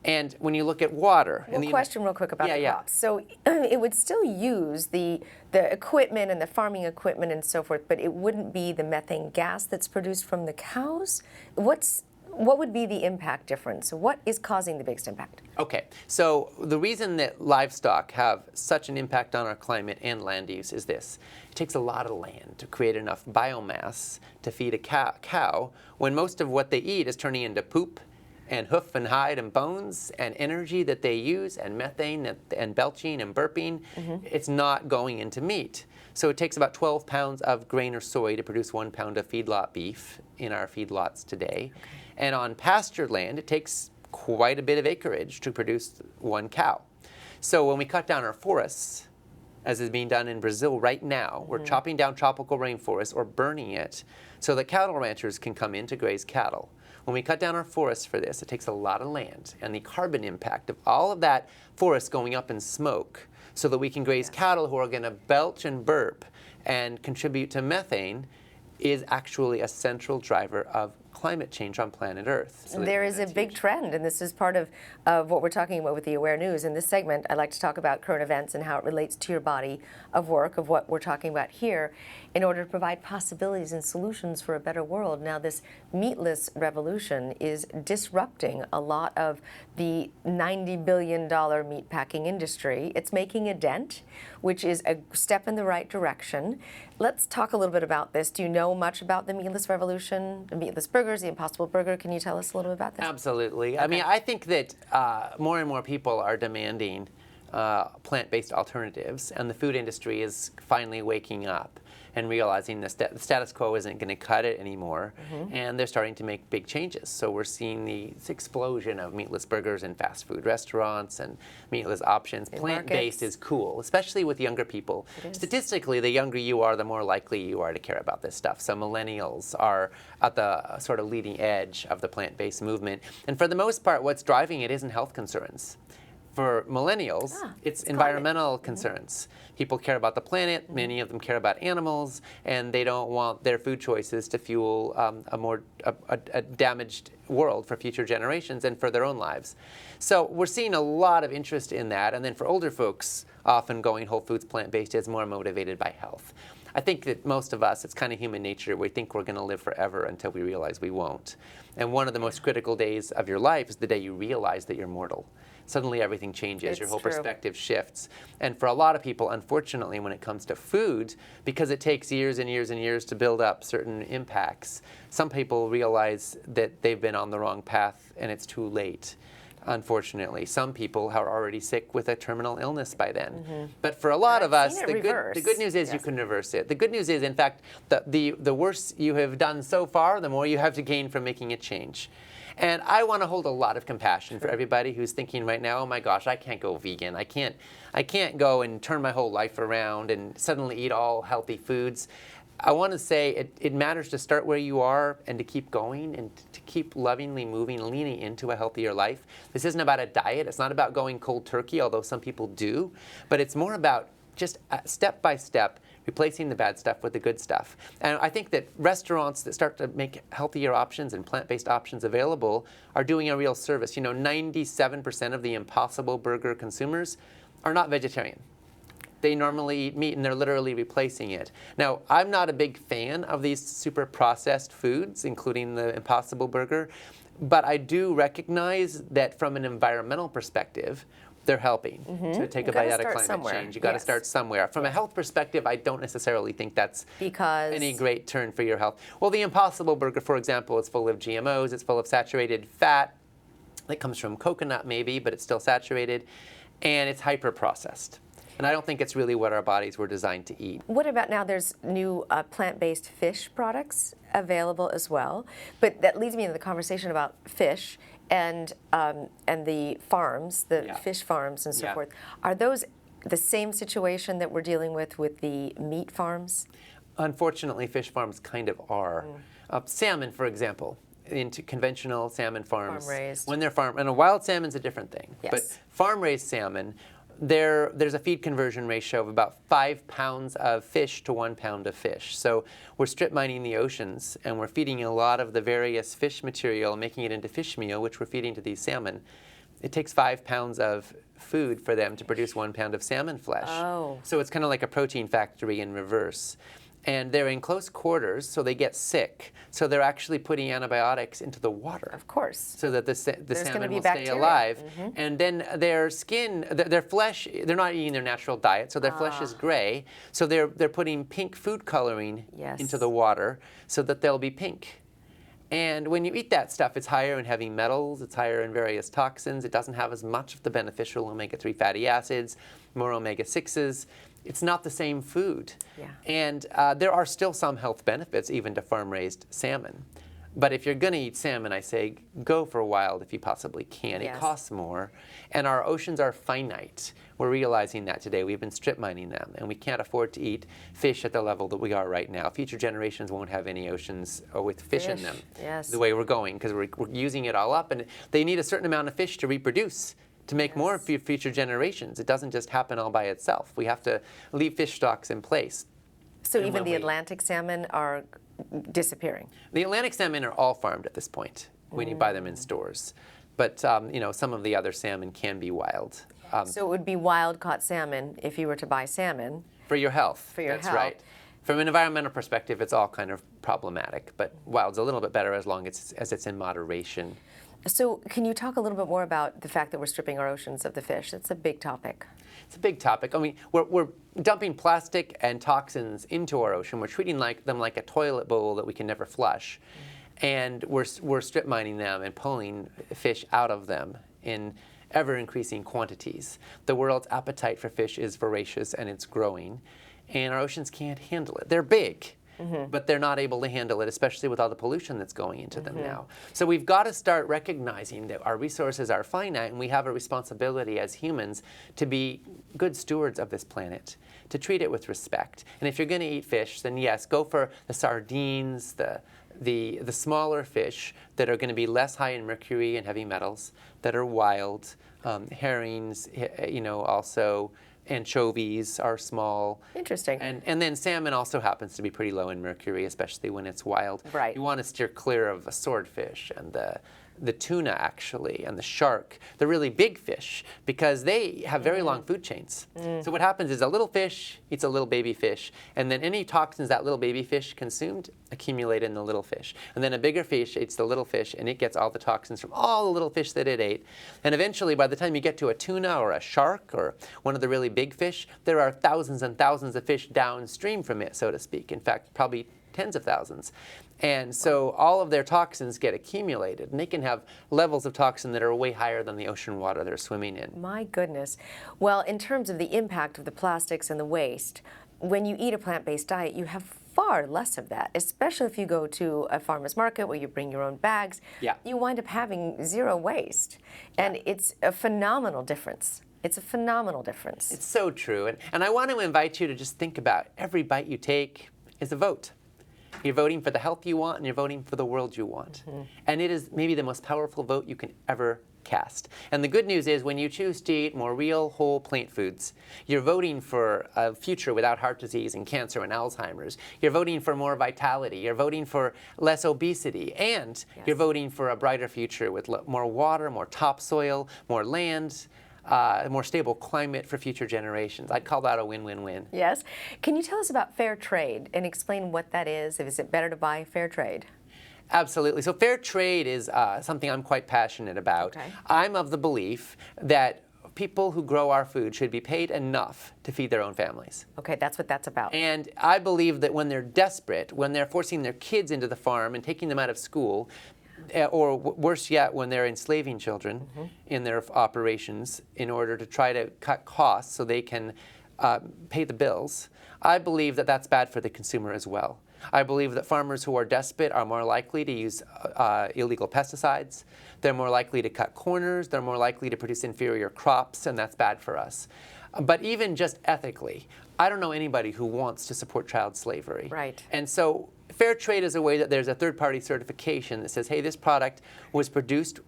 And when you look at water... One question real quick about the yeah. crops. So it would still use the equipment and the farming equipment and so forth, but it wouldn't be the methane gas that's produced from the cows? What would be the impact difference? What is causing the biggest impact? Okay, so the reason that livestock have such an impact on our climate and land use is this. It takes a lot of land to create enough biomass to feed a cow when most of what they eat is turning into poop and hoof and hide and bones and energy that they use and methane and belching and burping. It's not going into meat. So it takes about 12 pounds of grain or soy to produce 1 pound of feedlot beef in our feedlots today. Okay. And on pastured land, it takes quite a bit of acreage to produce 1 cow. So when we cut down our forests, as is being done in Brazil right now, we're chopping down tropical rainforests or burning it so that cattle ranchers can come in to graze cattle. When we cut down our forests for this, it takes a lot of land, and the carbon impact of all of that forest going up in smoke so that we can graze cattle who are going to belch and burp and contribute to methane is actually a central driver of climate change on planet Earth. So there is a big trend, and this is part of what we're talking about with the Aware News. In this segment, I like to talk about current events and how it relates to your body of work, of what we're talking about here, in order to provide possibilities and solutions for a better world. Now, this meatless revolution is disrupting a lot of the $90 billion meatpacking industry. It's making a dent, which is a step in the right direction. Let's talk a little bit about this. Do you know much about the meatless revolution, the meatless burgers, the Impossible Burger? Can you tell us a little bit about this? Absolutely. Okay. I mean, I think that more and more people are demanding plant-based alternatives, and the food industry is finally waking up and realizing the status quo isn't going to cut it anymore, and they're starting to make big changes. So we're seeing this explosion of meatless burgers in fast food restaurants and meatless options. Plant-based is cool, especially with younger people. Statistically, the younger you are, the more likely you are to care about this stuff. So millennials are at the sort of leading edge of the plant-based movement. And for the most part, what's driving it isn't health concerns. For millennials, it's environmental concerns. People care about the planet, many of them care about animals, and they don't want their food choices to fuel a damaged world for future generations and for their own lives. So we're seeing a lot of interest in that, and then for older folks, often going whole foods plant-based is more motivated by health. I think that most of us, it's kind of human nature, we think we're going to live forever until we realize we won't. And one of the most critical days of your life is the day you realize that you're mortal. Suddenly everything changes, your whole perspective shifts. And for a lot of people, unfortunately, when it comes to food, because it takes years and years and years to build up certain impacts, some people realize that they've been on the wrong path and it's too late. Unfortunately, some people are already sick with a terminal illness by then. But for a lot of us, the good news is you can reverse it. The good news is, in fact, the worse you have done so far, the more you have to gain from making a change. And I want to hold a lot of compassion for everybody who's thinking right now, oh my gosh, I can't go vegan. I can't go and turn my whole life around and suddenly eat all healthy foods. I want to say it matters to start where you are and to keep going and to keep lovingly moving, leaning into a healthier life. This isn't about a diet. It's not about going cold turkey, although some people do. But it's more about just step by step, replacing the bad stuff with the good stuff. And I think that restaurants that start to make healthier options and plant-based options available are doing a real service. You know, 97% of the Impossible Burger consumers are not vegetarian. They normally eat meat and they're literally replacing it. Now, I'm not a big fan of these super processed foods, including the Impossible Burger, but I do recognize that from an environmental perspective, they're helping to take a bite out of climate change. You got to Yes. start somewhere. From a health perspective, I don't necessarily think that's Because any great turn for your health. Well, the Impossible Burger, for example, is full of GMOs. It's full of saturated fat that comes from coconut maybe, but it's still saturated, and it's hyper processed. And I don't think it's really what our bodies were designed to eat. what about now? There's new plant-based fish products available as well, but that leads me into the conversation about fish and the farms, the fish farms and so forth. Are those the same situation that we're dealing with the meat farms? Unfortunately, fish farms kind of are. Salmon, for example, into conventional salmon farms. Farm-raised. When they're and a wild salmon's a different thing. Yes. But farm-raised salmon, there's a feed conversion ratio of about 5 pounds of fish to 1 pound of fish. So we're strip mining the oceans, and we're feeding a lot of the various fish material, making it into fish meal, which we're feeding to these salmon. It takes 5 pounds of food for them to produce 1 pound of salmon flesh. Oh. So it's kind of like a protein factory in reverse. And they're in close quarters, so they get sick. So they're actually putting antibiotics into the water. Of course. So that the salmon be will bacteria. stay alive. And then their skin, their flesh, they're not eating their natural diet, so their flesh is gray. So they're putting pink food coloring into the water so that they'll be pink. And when you eat that stuff, it's higher in heavy metals, it's higher in various toxins. It doesn't have as much of the beneficial omega-3 fatty acids, more omega-6s. It's not the same food. Yeah. And there are still some health benefits even to farm-raised salmon. But if you're going to eat salmon, I say go for wild if you possibly can. Yes. It costs more. And our oceans are finite. We're realizing that today. We've been strip mining them, and we can't afford to eat fish at the level that we are right now. Future generations won't have any oceans with fish in them the way we're going, because we're using it all up. And they need a certain amount of fish to reproduce, to make more for future generations. It doesn't just happen all by itself. We have to leave fish stocks in place. So even the Atlantic salmon are disappearing? The Atlantic salmon are all farmed at this point when you buy them in stores. But you know, some of the other salmon can be wild. So it would be wild-caught salmon if you were to buy salmon. For your health. For your That's health. right. From an environmental perspective, it's all kind of problematic. But wild's a little bit better as long as it's in moderation. So can you talk a little bit more about the fact that we're stripping our oceans of the fish? It's a big topic. It's a big topic. I mean, we're dumping plastic and toxins into our ocean. We're treating them like a toilet bowl that we can never flush. And we're strip mining them and pulling fish out of them in ever-increasing quantities. The world's appetite for fish is voracious, and it's growing. And our oceans can't handle it. They're big. But they're not able to handle it, especially with all the pollution that's going into them now. So we've got to start recognizing that our resources are finite, and we have a responsibility as humans to be good stewards of this planet, to treat it with respect. And if you're going to eat fish, then yes, go for the sardines, the smaller fish that are going to be less high in mercury and heavy metals, that are wild, herrings, you know, also. Anchovies are small. Interesting. And then salmon also happens to be pretty low in mercury, especially when it's wild. Right. You want to steer clear of the swordfish and the tuna, actually, and the shark, the really big fish, because they have very long food chains. So what happens is a little fish eats a little baby fish, and then any toxins that little baby fish consumed accumulate in the little fish. And then a bigger fish eats the little fish, and it gets all the toxins from all the little fish that it ate. And eventually, by the time you get to a tuna or a shark or one of the really big fish, there are thousands and thousands of fish downstream from it, so to speak. In fact, probably tens of thousands. And so all of their toxins get accumulated, and they can have levels of toxin that are way higher than the ocean water they're swimming in. My goodness. Well, in terms of the impact of the plastics and the waste, when you eat a plant-based diet, you have far less of that, especially if you go to a farmer's market where you bring your own bags. Yeah. You wind up having zero waste. And it's a phenomenal difference. It's a phenomenal difference. It's so true. And I want to invite you to just think about every bite you take is a vote. You're voting for the health you want, and you're voting for the world you want. And it is maybe the most powerful vote you can ever cast. And the good news is when you choose to eat more real, whole plant foods, you're voting for a future without heart disease and cancer and Alzheimer's. You're voting for more vitality. You're voting for less obesity. And you're voting for a brighter future with more water, more topsoil, more land, a more stable climate for future generations. I'd call that a win-win-win. Yes. Can you tell us about fair trade and explain what that is? Is it better to buy fair trade? Absolutely. So fair trade is something I'm quite passionate about. Okay. I'm of the belief that people who grow our food should be paid enough to feed their own families. Okay, that's what that's about. And I believe that when they're desperate, when they're forcing their kids into the farm and taking them out of school, or worse yet, when they're enslaving children in their operations in order to try to cut costs so they can pay the bills, I believe that that's bad for the consumer as well. I believe that farmers who are desperate are more likely to use illegal pesticides. They're more likely to cut corners. They're more likely to produce inferior crops, and that's bad for us. But even just ethically, I don't know anybody who wants to support child slavery. Right. And so fair trade is a way that there's a third-party certification that says, hey, this product was produced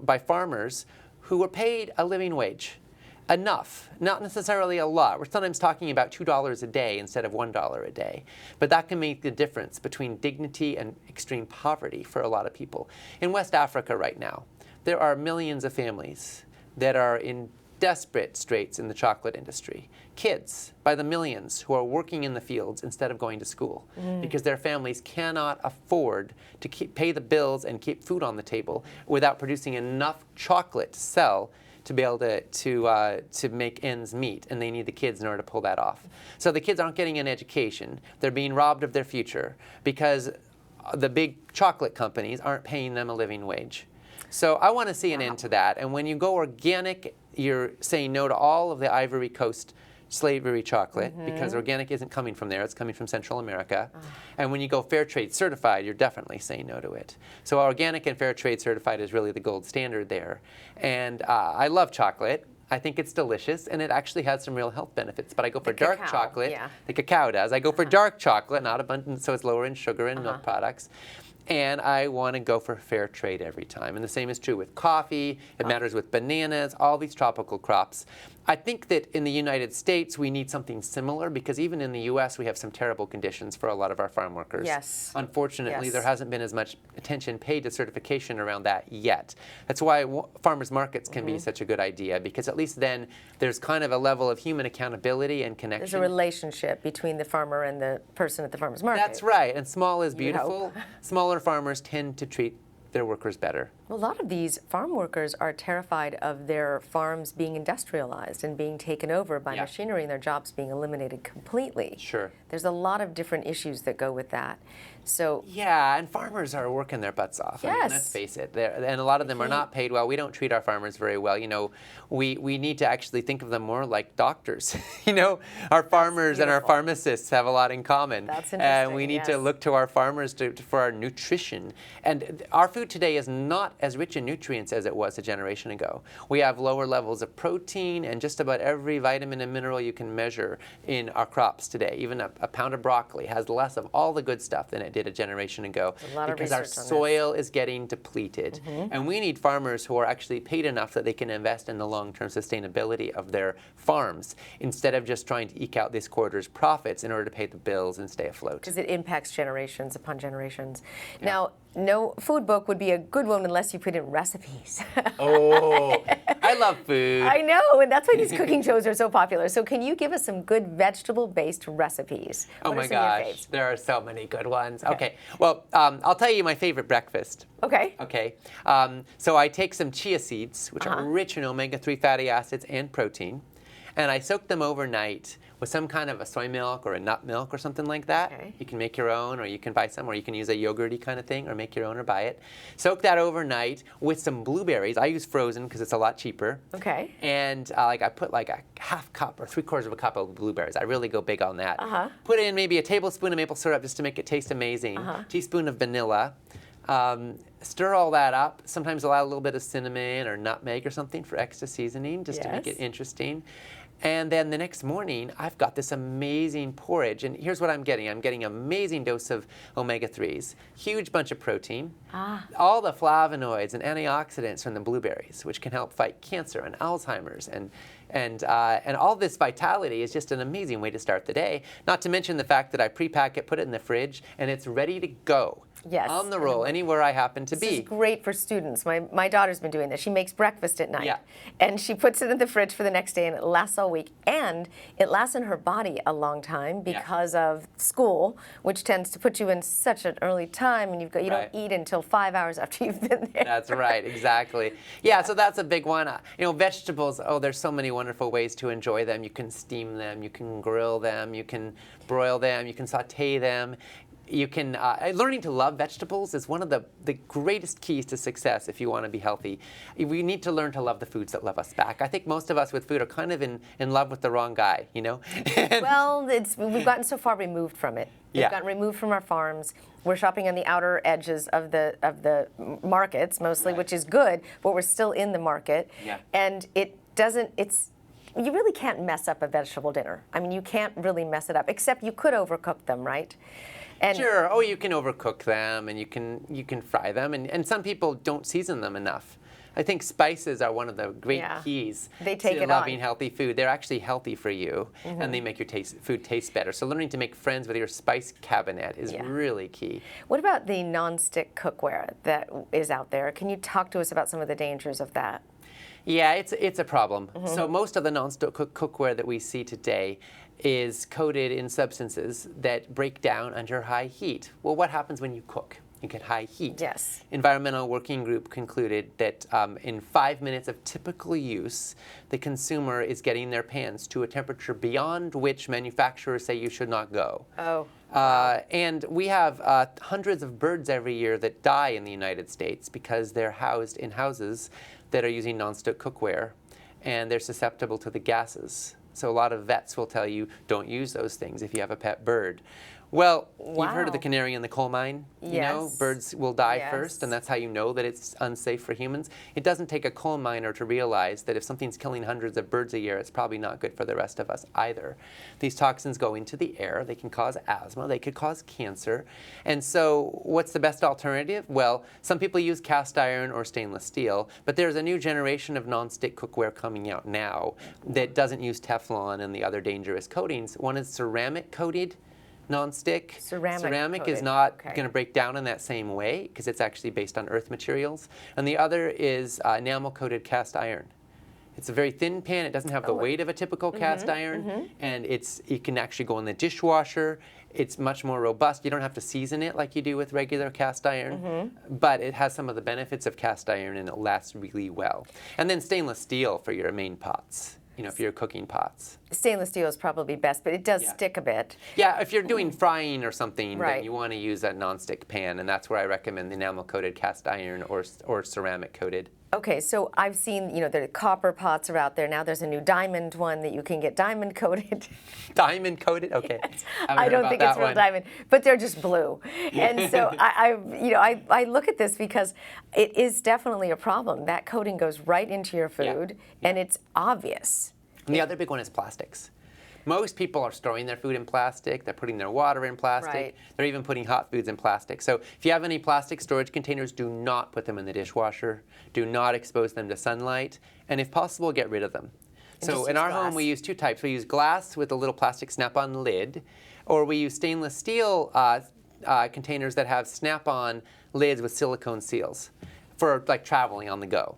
by farmers who were paid a living wage. Enough, not necessarily a lot. We're sometimes talking about $2 a day instead of $1 a day. But that can make the difference between dignity and extreme poverty for a lot of people. In West Africa right now, there are millions of families that are in desperate straits in the chocolate industry. Kids by the millions who are working in the fields instead of going to school because their families cannot afford to pay the bills and keep food on the table without producing enough chocolate to sell to be able to make ends meet, and they need the kids in order to pull that off. So the kids aren't getting an education. They're being robbed of their future because the big chocolate companies aren't paying them a living wage. So I want to see an end to that. And when you go organic, you're saying no to all of the Ivory Coast slavery chocolate because organic isn't coming from there, it's coming from Central America. And when you go fair trade certified, you're definitely saying no to it. So organic and fair trade certified is really the gold standard there. And I love chocolate. I think it's delicious, and it actually has some real health benefits. But I go for dark chocolate. The cacao does. I go for dark chocolate, not abundant, so it's lower in sugar and milk products. And I want to go for fair trade every time. And the same is true with coffee. It matters with bananas, all these tropical crops. I think that in the United States, we need something similar because even in the U.S., we have some terrible conditions for a lot of our farm workers. Yes. Unfortunately, Yes. there hasn't been as much attention paid to certification around that yet. That's why farmers markets can be such a good idea because at least then there's kind of a level of human accountability and connection. There's a relationship between the farmer and the person at the farmer's market. That's right, and small is You'd beautiful. hope. Smaller farmers tend to treat their workers better. A lot of these farm workers are terrified of their farms being industrialized and being taken over by machinery and their jobs being eliminated completely. Sure. There's a lot of different issues that go with that. So yeah, and farmers are working their butts off. I mean, Yes. let's face it. And a lot of them are not paid well. We don't treat our farmers very well. You know, we need to actually think of them more like doctors. You know, our farmers and our pharmacists have a lot in common. That's And interesting, we need to yes. look to our farmers for our nutrition. And our food today is not as rich in nutrients as it was a generation ago. We have lower levels of protein and just about every vitamin and mineral you can measure in our crops today. Even a pound of broccoli has less of all the good stuff than it did a generation ago a lot of because our research on this. soil is getting depleted. And we need farmers who are actually paid enough that they can invest in the long-term sustainability of their farms instead of just trying to eke out this quarter's profits in order to pay the bills and stay afloat. because it impacts generations upon generations. Now, no food book would be a good one unless you put in recipes. Oh, I love food. I know, and that's why these cooking shows are so popular. So can you give us some good vegetable-based recipes? Oh What are my some of your gosh, faves? there are so many good ones. Okay, well, I'll tell you my favorite breakfast. Okay. Okay, so I take some chia seeds, which are rich in omega-3 fatty acids and protein, and I soak them overnight with some kind of a soy milk or a nut milk or something like that. Okay. You can make your own, or you can buy some, or you can use a yogurty kind of thing, or make your own or buy it. Soak that overnight with some blueberries. I use frozen because it's a lot cheaper. Okay. And I put like a half cup or 3/4 of a cup of blueberries. I really go big on that. Uh-huh. Put in maybe a tablespoon of maple syrup just to make it taste amazing. Teaspoon of vanilla. Stir all that up. Sometimes I'll add a little bit of cinnamon or nutmeg or something for extra seasoning just to make it Yes. interesting. And then the next morning, I've got this amazing porridge. And here's what I'm getting. I'm getting an amazing dose of omega-3s, huge bunch of protein, all the flavonoids and antioxidants from the blueberries, which can help fight cancer and Alzheimer's and And all this vitality is just an amazing way to start the day. Not to mention the fact that I pre-pack it, put it in the fridge, and it's ready to go. Yes. On the roll, anywhere I happen to be. This is great for students. My daughter's been doing this. She makes breakfast at night. Yeah. And she puts it in the fridge for the next day, and it lasts all week. And it lasts in her body a long time because of school, which tends to put you in such an early time, and you don't eat until 5 hours after you've been there. That's right, exactly. Yeah, so that's a big one. Vegetables, there's so many wonderful ways to enjoy them. You can steam them, you can grill them, you can broil them, you can saute them. You can, learning to love vegetables is one of the greatest keys to success if you want to be healthy. We need to learn to love the foods that love us back. I think most of us with food are kind of in love with the wrong guy, Well, we've gotten so far removed from it. We've gotten removed from our farms. We're shopping on the outer edges of the markets mostly, which is good, but we're still in the market. Yeah. And you really can't mess up a vegetable dinner. I mean, you can't really mess it up, except you could overcook them, right? And sure. Oh, you can overcook them, and you can fry them, and some people don't season them enough. I think spices are one of the great keys to loving healthy food. They're actually healthy for you, and they make your food taste better. So learning to make friends with your spice cabinet is really key. What about the non-stick cookware that is out there? Can you talk to us about some of the dangers of that? Yeah, it's a problem. So most of the non-stick cookware that we see today is coated in substances that break down under high heat. Well, what happens when you cook? You get high heat. Yes. Environmental Working Group concluded that in 5 minutes of typical use, the consumer is getting their pans to a temperature beyond which manufacturers say you should not go. Oh. And we have hundreds of birds every year that die in the United States because they're housed in houses that are using non-stick cookware, and they're susceptible to the gases. So a lot of vets will tell you, don't use those things if you have a pet bird. Well, you've heard of the canary in the coal mine? Yes. Birds will die first, and that's how you know that it's unsafe for humans. It doesn't take a coal miner to realize that if something's killing hundreds of birds a year, it's probably not good for the rest of us either. These toxins go into the air. They can cause asthma. They could cause cancer. And so what's the best alternative? Well, some people use cast iron or stainless steel, but there's a new generation of non-stick cookware coming out now that doesn't use Teflon and the other dangerous coatings. One is ceramic coated. Non-stick. Ceramic is not going to break down in that same way because it's actually based on earth materials. And the other is enamel-coated cast iron. It's a very thin pan. It doesn't have the weight of a typical cast iron, and it can actually go in the dishwasher. It's much more robust. You don't have to season it like you do with regular cast iron, but it has some of the benefits of cast iron, and it lasts really well. And then stainless steel for your main pots. If you're cooking pots. Stainless steel is probably best, but it does stick a bit. Yeah, if you're doing frying or something, then you want to use a nonstick pan, and that's where I recommend the enamel-coated cast iron or ceramic-coated. Okay, so I've seen, the copper pots are out there. Now there's a new diamond one that you can get diamond-coated. Diamond-coated? Okay. Yes. I don't think it's real diamond, but they're just blue. And so I look at this because it is definitely a problem. That coating goes right into your food, and it's obvious. And the other big one is plastics. Most people are storing their food in plastic. They're putting their water in plastic. Right. They're even putting hot foods in plastic. So if you have any plastic storage containers, do not put them in the dishwasher. Do not expose them to sunlight. And if possible, get rid of them. So in our home, we use two types. We use glass with a little plastic snap-on lid, or we use stainless steel containers that have snap-on lids with silicone seals for traveling on the go.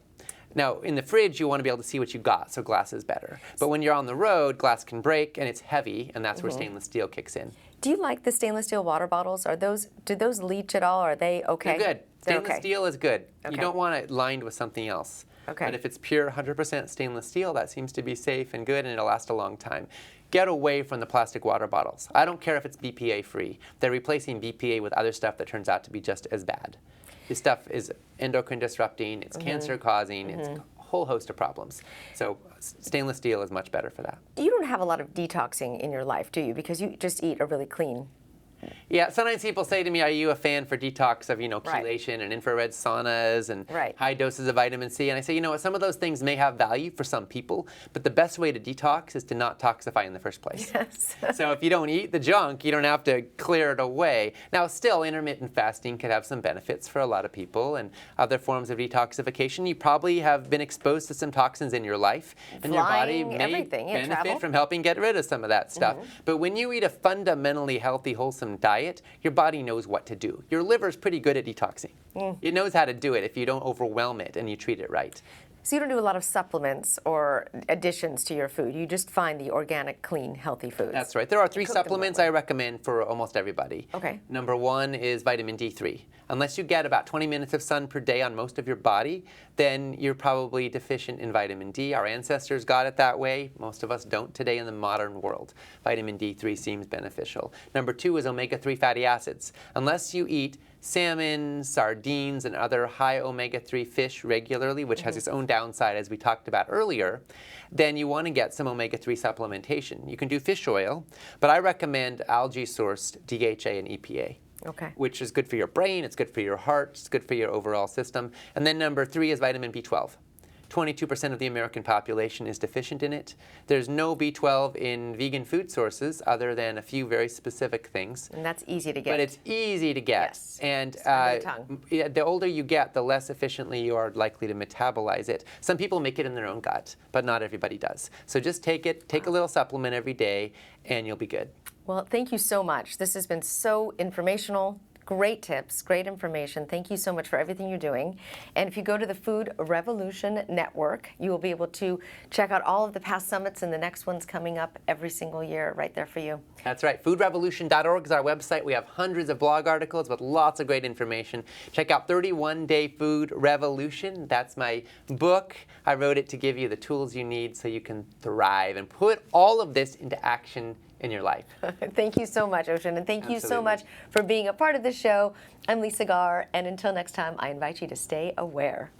Now, in the fridge, you want to be able to see what you got, so glass is better. But when you're on the road, glass can break, and it's heavy, and that's where stainless steel kicks in. Do you like the stainless steel water bottles? Do those leach at all? Are they okay? They're good. Stainless steel is good. Okay. You don't want it lined with something else. Okay. But if it's pure 100% stainless steel, that seems to be safe and good, and it'll last a long time. Get away from the plastic water bottles. I don't care if it's BPA-free. They're replacing BPA with other stuff that turns out to be just as bad. This stuff is endocrine disrupting, it's cancer causing, it's a whole host of problems. So stainless steel is much better for that. You don't have a lot of detoxing in your life, do you? Because you just eat a really clean Yeah, sometimes people say to me, are you a fan for detox of, Right. chelation and infrared saunas and Right. high doses of vitamin C? And I say, you know what, some of those things may have value for some people, but the best way to detox is to not toxify in the first place. Yes. So if you don't eat the junk, you don't have to clear it away. Now, still, intermittent fasting could have some benefits for a lot of people, and other forms of detoxification. You probably have been exposed to some toxins in your life, and your body Flying, may everything, yeah, benefit travel. from helping get rid of some of that stuff. But when you eat a fundamentally healthy, wholesome diet, your body knows what to do. Your liver's pretty good at detoxing. It knows how to do it if you don't overwhelm it and you treat it right. So you don't do a lot of supplements or additions to your food. You just find the organic, clean, healthy foods. That's right. There are 3 Cook them supplements that way. I recommend for almost everybody. Okay. Number 1 is vitamin D3. Unless you get about 20 minutes of sun per day on most of your body, then you're probably deficient in vitamin D. Our ancestors got it that way. Most of us don't today in the modern world. Vitamin D3 seems beneficial. Number 2 is omega-3 fatty acids. Unless you eat salmon, sardines, and other high omega-3 fish regularly, which has its own downside as we talked about earlier, then you want to get some omega-3 supplementation. You can do fish oil, but I recommend algae-sourced DHA and EPA. Okay. Which is good for your brain, it's good for your heart, it's good for your overall system. And then number 3 is vitamin B12. 22% of the American population is deficient in it. There's no B12 in vegan food sources other than a few very specific things. And that's easy to get. But it's easy to get. Yes. And Under the tongue. the older you get, the less efficiently you are likely to metabolize it. Some people make it in their own gut, but not everybody does. So just take it, take a little supplement every day, and you'll be good. Well, thank you so much. This has been so informational. Great tips, great information. Thank you so much for everything you're doing. And if you go to the Food Revolution Network, you will be able to check out all of the past summits and the next ones coming up every single year right there for you. That's right. Foodrevolution.org is our website. We have hundreds of blog articles with lots of great information. Check out 31 Day Food Revolution. That's my book. I wrote it to give you the tools you need so you can thrive and put all of this into action in your life. Thank you so much, Ocean, and thank you so Absolutely. much for being a part of this show. I'm Lisa Garr, and until next time, I invite you to stay aware.